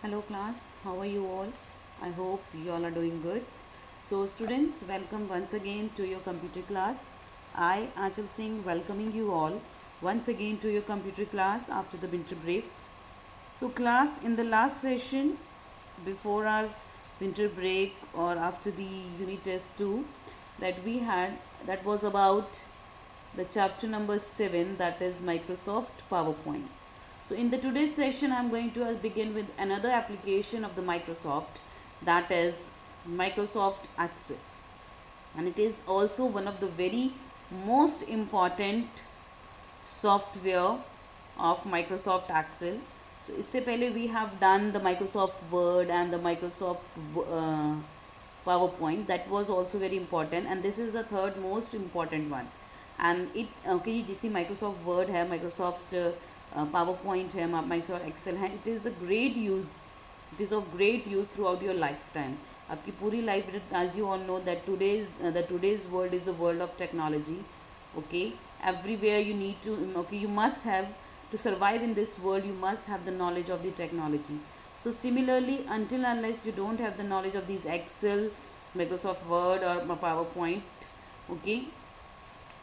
Hello class, how are you all? I hope you all are doing good. So students, welcome once again to your computer class. I, Achal Singh, welcoming you all once again to your computer class after the winter break. So class, in the last session, before our winter break or after the unit test 2 that we had, that was about the chapter number 7, that is Microsoft PowerPoint. So in the today's session I'm going to begin with another application of the Microsoft, that is Microsoft Excel, and it is also one of the very most important software of Microsoft Excel. So इससे पहले we have done the Microsoft Word and the Microsoft PowerPoint. That was also very important, and this is the third most important one. And it okay, जैसे Microsoft Word है, Microsoft PowerPoint है, Microsoft Excel है, it is a great use. It is of great use throughout your lifetime. आपकी पूरी life, as you all know that today's world is a world of technology. Okay, everywhere you need to, okay, you must have, to survive in this world you must have the knowledge of the technology. So similarly, until unless you don't have the knowledge of these Excel, Microsoft Word or PowerPoint, okay,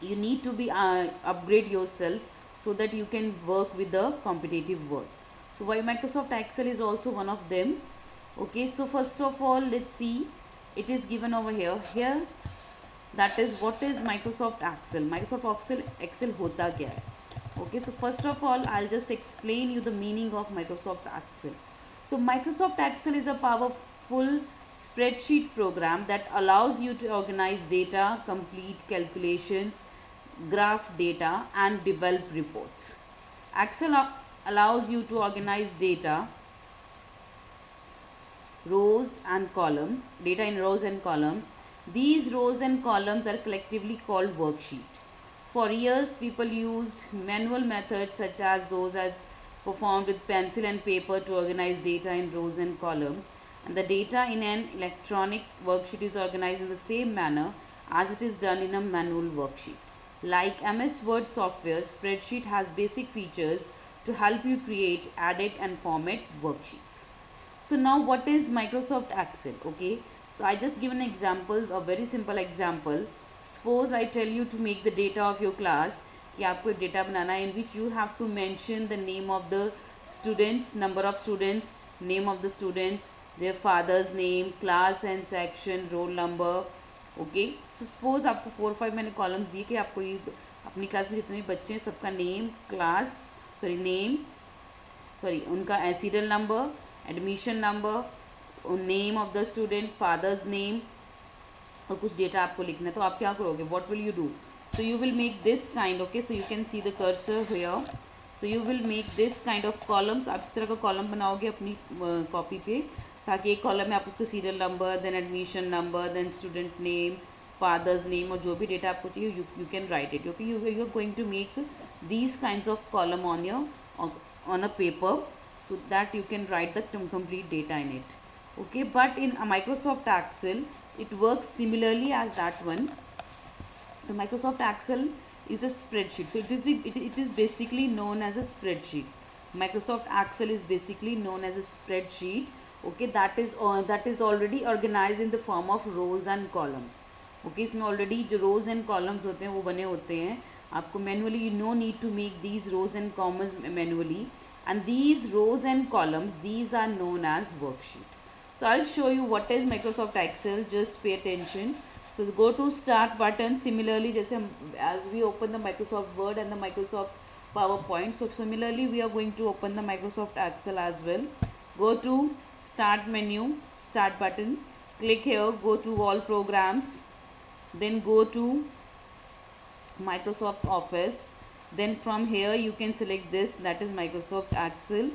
you need to be upgrade yourself so that you can work with the competitive world. So why Microsoft Excel is also one of them. Okay, so first of all, let's see, it is given over here, that is what is Microsoft Excel. Microsoft Excel होता क्या है? Okay, so first of all I'll just explain you the meaning of Microsoft Excel. So Microsoft Excel is a powerful spreadsheet program that allows you to organize data, complete calculations, graph data and develop reports. Excel allows you to organize data, rows and columns, data in rows and columns. These rows and columns are collectively called worksheet. For years, people used manual methods such as those that performed with pencil and paper to organize data in rows and columns. And the data in an electronic worksheet is organized in the same manner as it is done in a manual worksheet. Like MS Word software, spreadsheet has basic features to help you create, edit and format worksheets. So now what is Microsoft Excel? Okay, so I just give an example, a very simple example. Suppose I tell you to make the data of your class, कि आपको एक data बनाना है in which you have to mention the name of the students, number of students, name of the students, their father's name, class and section, roll number. Okay, so suppose आपको 4-5 मैंने columns दिए कि आपको ये अपनी class में जितने भी बच्चे हैं सबका नेम, क्लास सॉरी उनका serial number, admission number, name of the student, fathers name और कुछ डेटा आपको लिखना है. तो आप क्या करोगे, what will you do? So you will make this kind, okay, so you can see the cursor here. So you will make this kind of columns. आप इस तरह का कॉलम बनाओगे अपनी कॉपी पे, ताकि एक कॉलम में आप उसको serial number, then admission number, then student name, father's name और जो भी डेटा आपको चाहिए you can write it. Okay, you are going to make these kinds of column on your on a paper so that you can write the complete data in it. Okay, but in Microsoft Excel it works similarly as that one. The Microsoft Excel is a spreadsheet, so it is basically known as a spreadsheet. Microsoft Excel is basically known as a spreadsheet. Okay, that is already organized in the form of rows and columns. Okay, इसमें already जो rows and columns होते हैं वो बने होते हैं. आपको manually, you no need to make these rows and columns manually, and these rows and columns, these are known as worksheet. So I'll show you what is Microsoft Excel. Just pay attention. So go to start button. Similarly, जैसे as we open the Microsoft Word and the Microsoft PowerPoint, so similarly we are going to open the Microsoft Excel as well. Go to start menu, start button, click here, go to all programs, then go to Microsoft Office. Then from here you can select this, that is Microsoft Excel,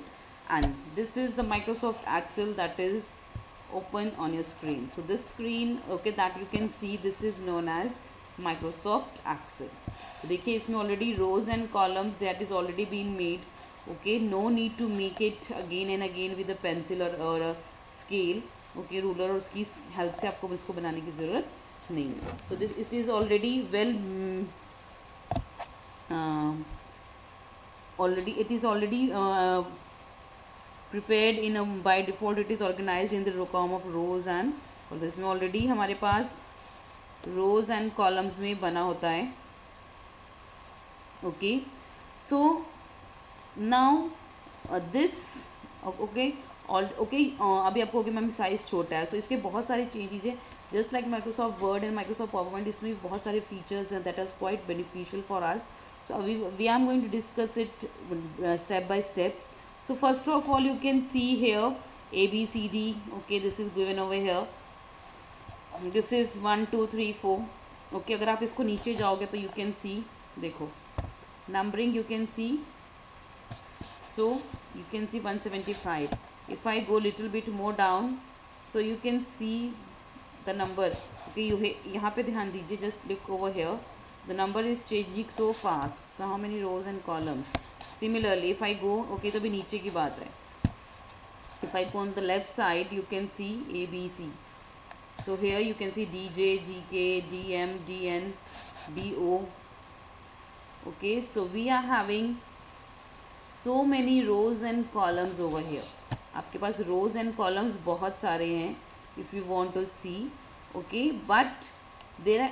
and this is the Microsoft Excel that is open on your screen. So this screen, okay, that you can see, this is known as Microsoft Excel. तो देखिए इसमें already rows and columns that is already been made. Okay, no need to make it again and again with a pencil or a scale. Okay, ruler और उसकी help से आपको इसको बनाने की ज़रूरत नहीं है. So this it is already well already prepared in a by default it is organized in the column of rows and और इसमें ऑलरेडी हमारे पास rows and columns में बना होता है. Okay, so now this okay और ओके अभी आपको होगी मैम साइज़ छोटा है, सो इसके बहुत सारी चीज़ें just like Microsoft Word and Microsoft PowerPoint, इसमें भी बहुत सारे फीचर्स हैं that are quite beneficial for us. So अभी we are going to discuss it step by step. So first of all you can see here A B C D. Okay, this is given over here. This is 1 2 3 4. Okay, अगर आप इसको नीचे जाओगे तो you can सी, देखो numbering you can C. So you can see 175. If I go little bit more down, so you can see the number. Okay, यहाँ पे ध्यान दीजिए, just look over here. The number is changing so fast. So how many rows and columns? Similarly, if I go, okay, तो भी नीचे की बात है. If I go on the left side, you can see A, B, C. So here you can see D, J, G, K, D, M, D, N, B, O. Okay, so we are having so many rows and columns over here. आपके पास rows and columns बहुत सारे हैं if you want to see. Okay, but there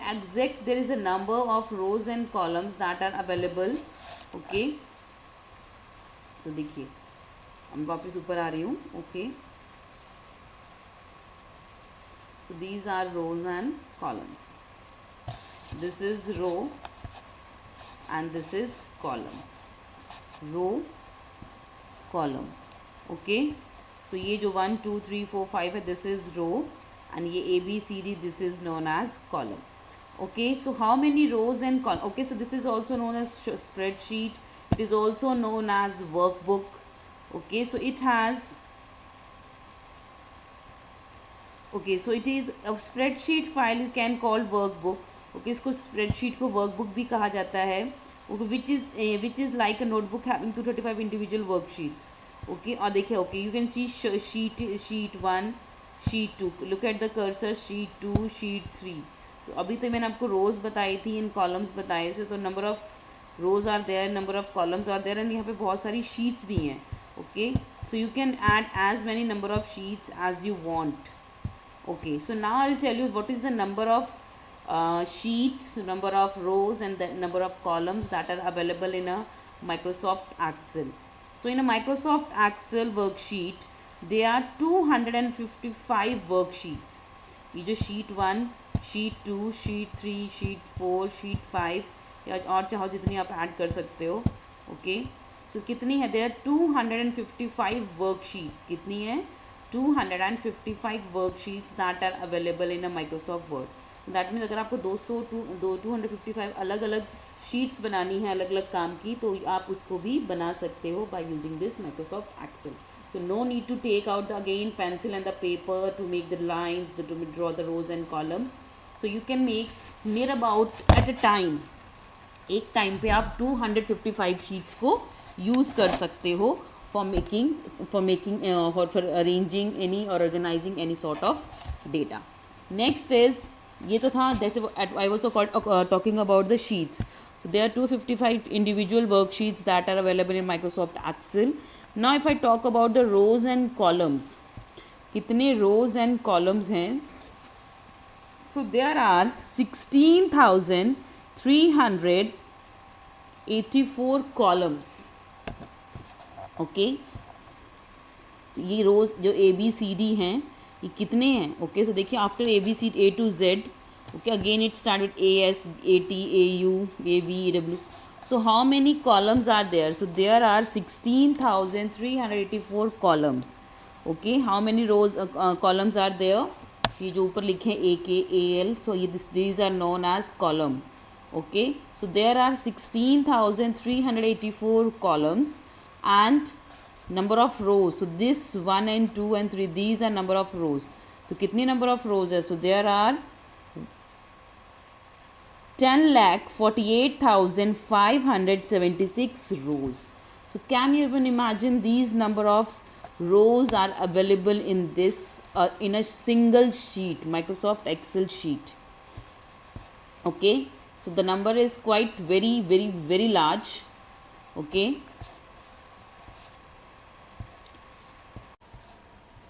is a number of rows and columns that are available. Okay, तो देखिए मैं वापस ऊपर आ रही हूँ. Okay, so these are rows and columns. This is row and this is column. Row, column. Okay, so ये जो 1 2 3 4 5 है, दिस इज रो, एंड ये A B C D, this is known as column. Okay, so how many rows and column. Okay, so this is also known as spreadsheet. It is also known as workbook. Okay, so it has, okay, so it is a spreadsheet file you can call workbook. Okay, इसको spreadsheet को workbook भी कहा जाता है. Okay, which is like a notebook having 235 individual worksheets. Okay, और देखिए, okay, you can see sheet 1, sheet 2. Look at the cursor, sheet 2, sheet 3. तो अभी तो मैंने आपको रोज़ बताई थी, इन कॉलम्स बताए थे. तो number of rows are there, number of columns are there, and यहाँ पे बहुत सारी शीट्स भी हैं. Okay, so you can add as many number of sheets as you want. Okay, so now I will tell you what is the number of sheets, number of rows and the number of columns that are available in a Microsoft Excel. So in a Microsoft Excel worksheet there are 255 worksheets. ये जो sheet 1, sheet 2, sheet 3, sheet 4, sheet 5 या और चाहो जितनी आप add कर सकते हो. ओके, सो कितनी है, there are 255 worksheets. कितनी है, 255 worksheets that are available in a Microsoft Word. That means अगर आपको 255 अलग अलग शीट्स बनानी है अलग अलग काम की, तो आप उसको भी बना सकते हो by using this Microsoft Excel. So no need to take out again pencil and the paper to make the lines, to draw the rows and columns. So you can make near about at a time, एक time पे आप 255 sheets को use कर सकते हो for making और for arranging any और organizing any sort of data. Next is, ये तो था जैसे I was talking about the sheets. So there are 255 individual worksheets that are available in Microsoft Excel. Now if I talk about the rows and columns, कितने rows and columns हैं. So there are 16,384 columns. Okay, ये rows जो ए B C D हैं ये कितने हैं. Okay, so देखिए after A B C A to Z, okay, again it start with A S A T A U A V A W. So how many columns are there. So there are 16,384 columns. Okay, how many rows columns are there. ये जो ऊपर लिखे हैं ए के ए L, so ये these are known as column. Okay, so there are 16,384 columns and number of rows. So this 1 and 2 and 3, these are number of rows. तो कितनी number of rows है. So there are 10,48,576 rows. So can you even imagine these number of rows are available in this in a single sheet, Microsoft Excel sheet. Okay, so the number is quite very large. Okay,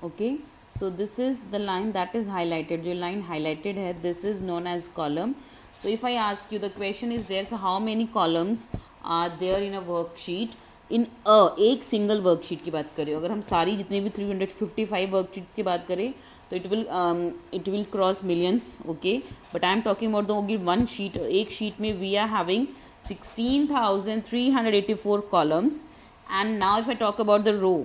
okay, so this is the line that is highlighted, जो line highlighted है this is known as column. So if I ask you the question is there, so how many columns are there in a worksheet, in एक single worksheet की बात करें. अगर हम सारी जितने भी 355 वर्कशीट्स की बात करें तो it will cross millions. Okay, but I am talking about the one sheet. एक शीट में we are having 16,384 columns. And now if I talk about the row,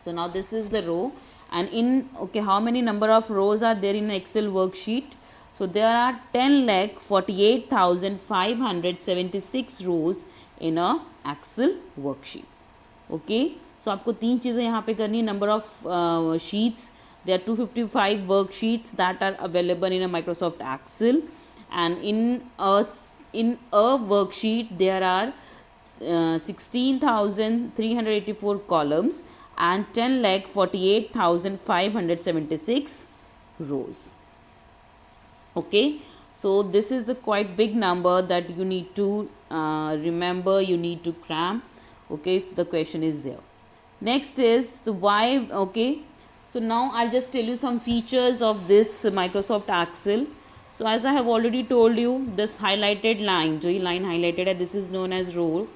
so now this is the row, and in, okay, how many number of rows are there in Excel worksheet? So there are 10,48,576 rows in a Excel worksheet. Okay, so आपको तीन चीज़ें यहाँ पे करनी है. number of sheets, there are 255 worksheets that are available in a Microsoft Excel, and in a worksheet there are 16,384 columns and 10,48,576 rows. Okay, so this is a quite big number that you need to remember, you need to cram. Okay, if the question is there. Next is the why. Okay, so now I'll just tell you some features of this Microsoft Excel. So as I have already told you, this highlighted line, जो ये line highlighted है, this is known as row.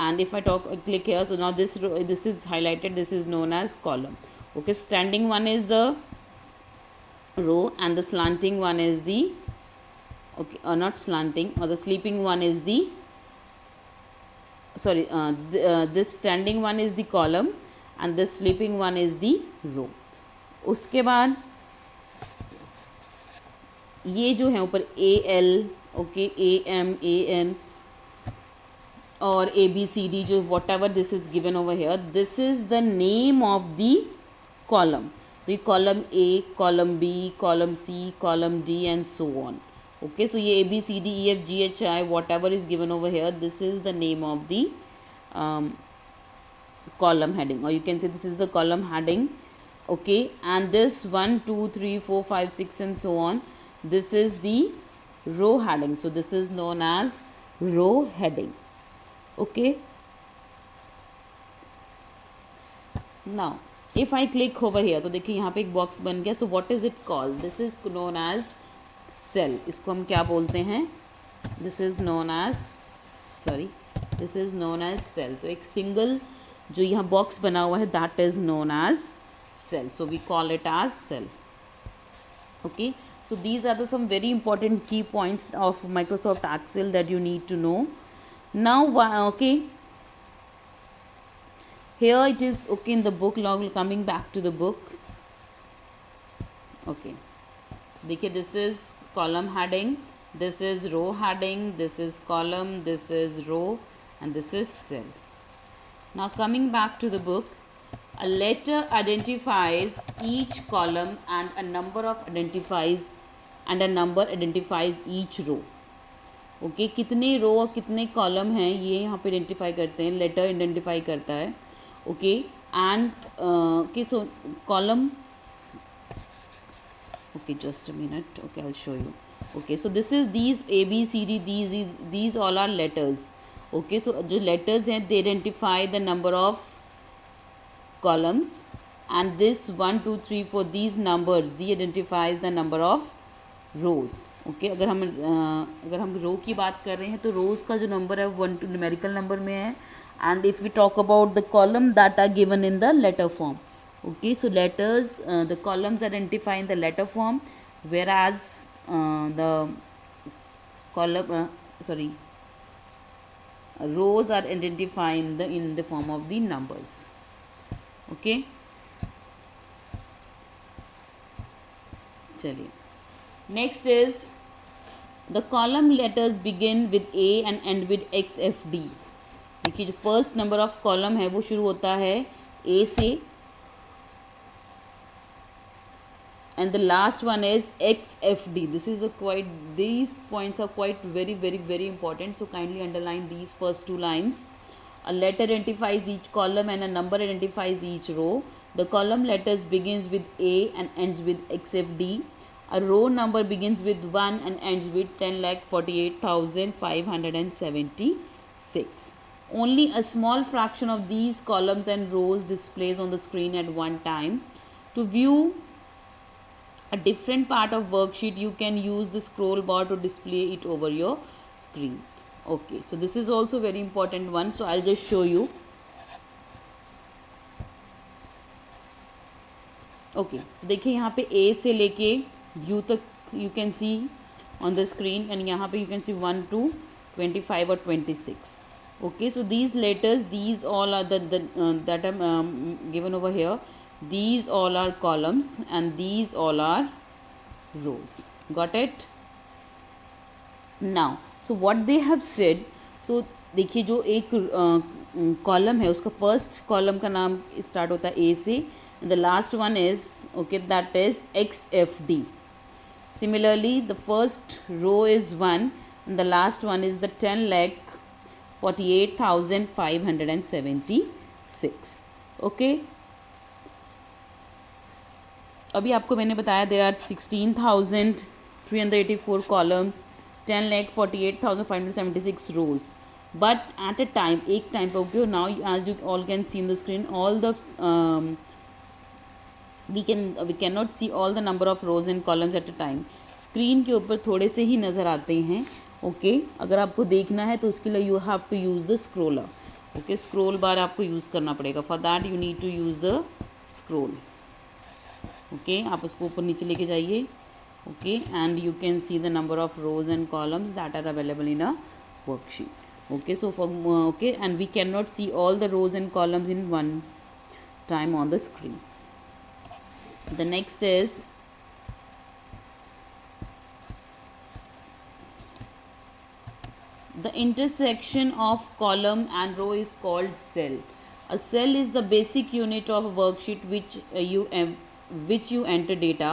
And if I click here, so now this is highlighted, this is known as column. Okay, standing one is the row and the slanting one is the, okay, not slanting, or the sleeping one is the, sorry, this standing one is the column and this sleeping one is the row. उसके बाद ये जो है ऊपर AL, okay, AM, AN और ABCD, जो whatever this is given over here, this is the name of the column. तो ये column A, column B, column C, column D and so on. Okay, so ये ABCD, EF, GHI, whatever is given over here, this is the name of the column heading, or you can say this is the column heading. Okay, and this 1, 2, 3, 4, 5, 6 and so on, this is the row heading. So this is known as row heading. Okay, now if I click over here, तो देखिए यहाँ पे एक box बन गया. So what is it called? This is known as cell. इसको हम क्या बोलते हैं? This is known as, sorry, this is known as cell. तो एक सिंगल जो यहाँ बॉक्स बना हुआ है, that is known as cell. So we call it as cell. Okay, so these are the some very important key points of Microsoft Excel that you need to know. Now, okay, here it is, okay, in the book log, coming back to the book. Okay, देखिए, this is column heading, this is row heading, this is column, this is row and this is cell. Now coming back to the book, a letter identifies each column and a number identifies each row. Okay, कितने रो और कितने column हैं ये यहाँ पे identify करते हैं, letter identify करता है. Okay, and okay, so column, okay, just a minute, okay, I will show you. Okay, so this is these ABCD, these all are letters. Okay, so जो लेटर्स हैं they identify the number of columns, and this 1, 2, 3, 4 these numbers they identifies the number of rows. Okay, अगर हम रो की बात कर रहे हैं तो रोज़ का जो नंबर है 1 to न्यूमेरिकल नंबर में है. And if we talk about the column that are given in the letter form. Okay, so letters, the columns identify in the letter form, where as the column, sorry, rows are identified in the form of the numbers. Okay, चलिए, next is the column letters begin with A and end with XFD. देखिए, जो first number of column है वो शुरू होता है A से, and the last one is XFD. This is these points are quite very important, so kindly underline these first two lines. A letter identifies each column and a number identifies each row. The column letters begins with A and ends with XFD. A row number begins with 1 and ends with 10,48,576. Only a small fraction of these columns and rows displays on the screen at one time. To view a different part of worksheet, you can use the scroll bar to display it over your screen. Okay, so this is also very important one, so I'll just show you. Okay देखिए यहाँ पे ए से लेके you तक you can C on the screen, and यहाँ पे you can C 1 to 25 और 26. Okay, so these letters, these all are that are given over here. These all are columns and these all are rows. Got it? Now, so what they have said, so देखिए जो एक column है उसका first column का नाम start होता है ए से, and the last one is, okay, that is XFD. Similarly, the first row is 1 and the last one is the 10,48,576. Okay, अभी आपको मैंने बताया there are 16,384 columns, 10,48,576 rows. But at a time, एक टाइम पर, okay, now as you all can see in the screen, all the we cannot see all the number of rows and columns at a time. Screen के ऊपर थोड़े से ही नज़र आते हैं. Okay, अगर आपको देखना है तो उसके लिए you have to use the scroller. Okay, scroll bar आपको यूज़ करना पड़ेगा. For that you need to use the scroll. Okay, आप उसको ऊपर नीचे लेके जाइए. Okay, and you can see the number of rows and columns that are available in a worksheet. Okay, so for okay, and we cannot see all the rows and columns in one time on the screen. The next is the intersection of column and row is called cell. A cell is the basic unit of a worksheet which you enter data.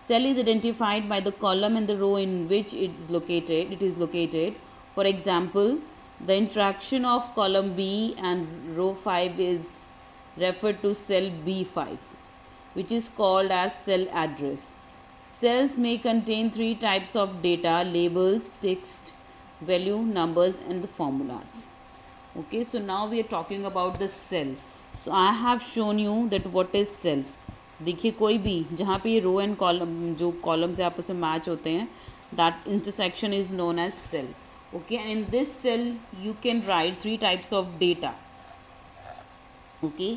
Cell is identified by the column and the row in which it is located. For example, the interaction of column B and row 5 is referred to cell B5, which is called as cell address. Cells may contain three types of data: labels, text, value, numbers, and the formulas. Okay, so now we are talking about the cell. So I have shown you that what is cell. देखिए कोई भी जहाँ पे ये row and column जो columns है आपस में मैच होते हैं, that intersection is known as cell. Okay, and in this cell you can write three types of data. Okay,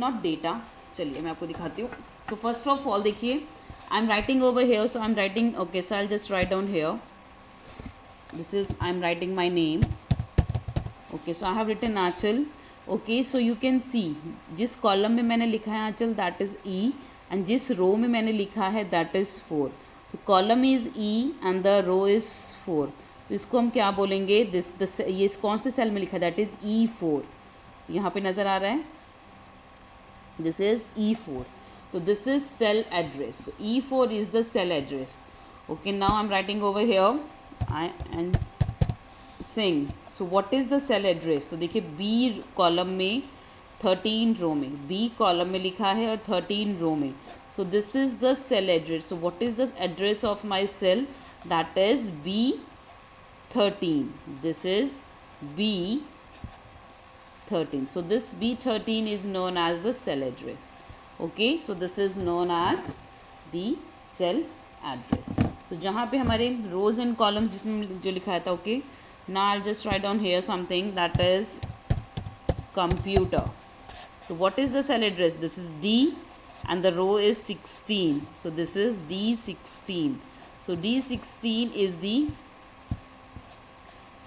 not data. चलिए मैं आपको दिखाती हूँ. So first of all देखिए, I'm writing over here, so I'm writing, okay, so I'll just write down here. This is, I'm writing my name. Okay, so I have written Aanchal. Okay, so you can see जिस column में मैंने लिखा है आंचल, that is E, and जिस रो में मैंने लिखा है that is 4. So column is E and the row is 4. So इसको हम क्या बोलेंगे, ये कौन से सेल में लिखा है, दैट इज़ E4. यहाँ पे नज़र आ रहा है, दिस इज़ E4. तो this is cell address. So E4 is the cell address. Okay, now I am writing over here I and sing. So what is the cell address. तो देखिए B column में 13 row में, B column में लिखा है और 13 row में. So this is the cell address. So what is the address of my cell, that is B13. This is B13. So this B13 is known as the cell address. Okay, so this is known as the cell's address. तो जहाँ पे हमारे rows and columns जिसमें जो लिखा था, okay, now I'll just write down here something that is computer. So what is the cell address? This is D and the row is 16. So this is D16. So D16 is the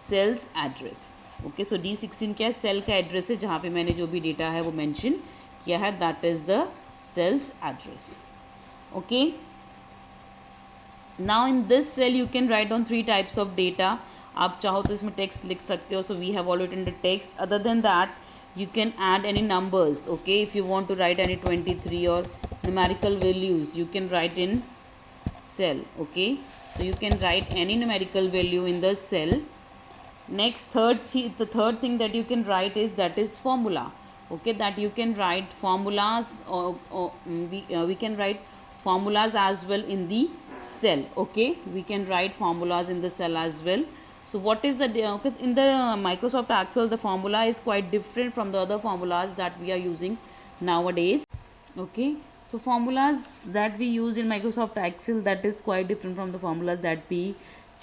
cells address. Okay, so D16 क्या है, cell का address है जहाँ पे मैंने जो भी data है वो मेंशन किया है, that is the cells address. Okay, now in this cell you can write on 3 types of data. आप चाहो तो इसमें टेक्स्ट लिख सकते हो. So we have already in the text. Other than that you can add any numbers. Okay, if you want to write any 23 or numerical values, you can write in cell. Okay, so you can write any numerical value in the cell. Next, the third thing that you can write is, that is formula. Okay, that you can write formulas, or we can write formulas as well in the cell. Okay, we can write formulas in the cell as well. So what is the 'cause in the Microsoft Excel, the formula is quite different from the other formulas that we are using nowadays. Okay, so formulas that we use in Microsoft Excel, that is quite different from the formulas that we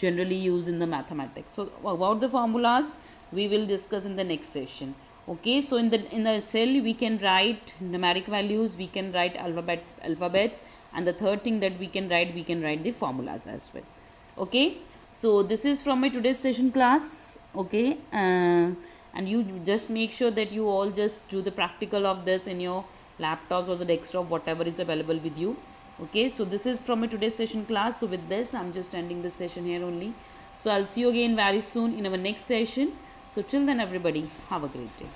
generally use in the mathematics. So about the formulas we will discuss in the next session. Okay, so in the cell we can write numeric values, we can write alphabets, and the third thing that we can write the formulas as well. Okay, so this is from my today's session class. Okay, and you just make sure that you all just do the practical of this in your laptops or the desktop, whatever is available with you. Okay, so this is from my today's session class. So with this I'm just ending this session here only. So I'll see you again very soon in our next session. So till then, everybody, have a great day.